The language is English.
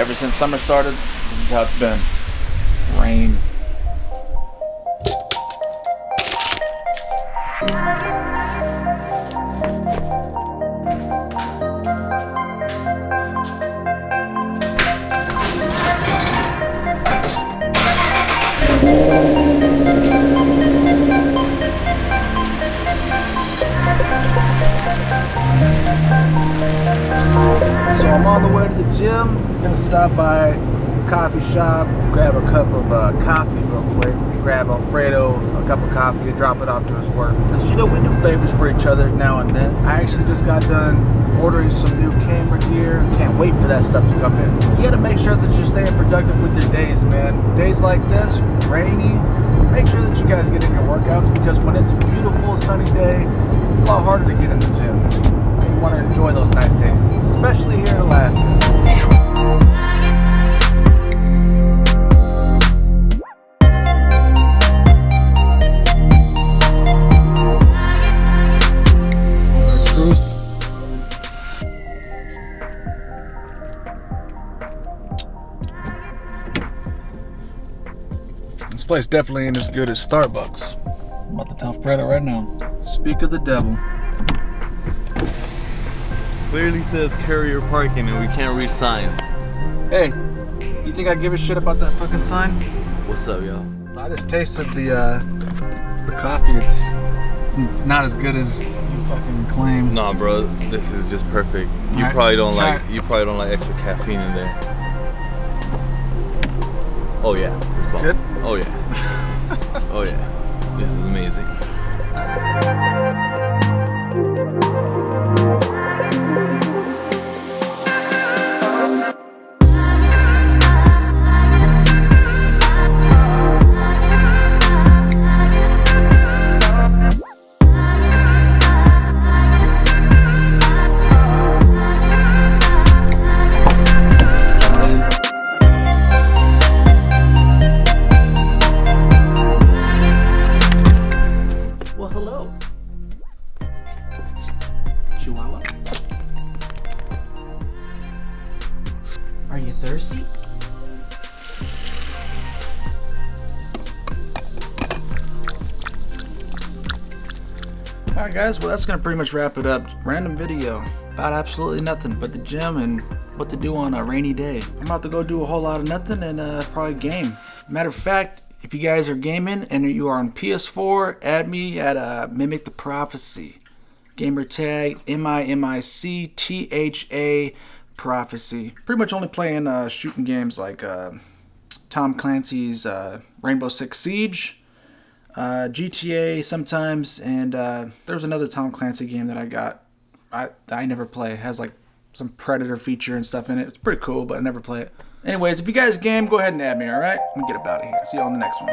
ever since summer started, this is how it's been. Rain. So I'm on the way to the gym. Gonna stop by a coffee shop, grab a cup of coffee real quick. Grab Alfredo a cup of coffee and drop it off to his work. Cause you know we do favors for each other now and then. I actually just got done ordering some new camera gear. Can't wait for that stuff to come in. You gotta make sure that you're staying productive with your days, man. Days like this, rainy, make sure that you guys get in your workouts because when it's a beautiful sunny day, it's a lot harder to get in the gym. You want to enjoy those nice days, especially here in Alaska. Truth. This place definitely ain't as good as Starbucks. I'm about to tell Fredo right now. Speak of the devil. Clearly says courier parking and we can't read signs. Hey, you think I give a shit about that fucking sign? What's up, y'all? I just tasted the coffee. It's not as good as you fucking claim. Nah, bro, this is just perfect. You Alright. probably don't like Alright. you probably don't like extra caffeine in there. Oh yeah, it's bomb. Good? Oh yeah. Oh yeah. This is amazing. Well, hello. Chihuahua? Are you thirsty? Alright guys, well that's gonna pretty much wrap it up. Random video about absolutely nothing but the gym and what to do on a rainy day. I'm about to go do a whole lot of nothing and probably game. Matter of fact, if you guys are gaming and you are on PS4, add me at Mimic the Prophecy. Gamer tag MIMICTHA Prophecy. Pretty much only playing shooting games like Tom Clancy's Rainbow Six Siege, GTA sometimes, and there's another Tom Clancy game that I got. I never play. It has like some Predator feature and stuff in it. It's pretty cool, but I never play it. Anyways, if you guys game, go ahead and add me, alright? Let me get up out of here. See you on the next one.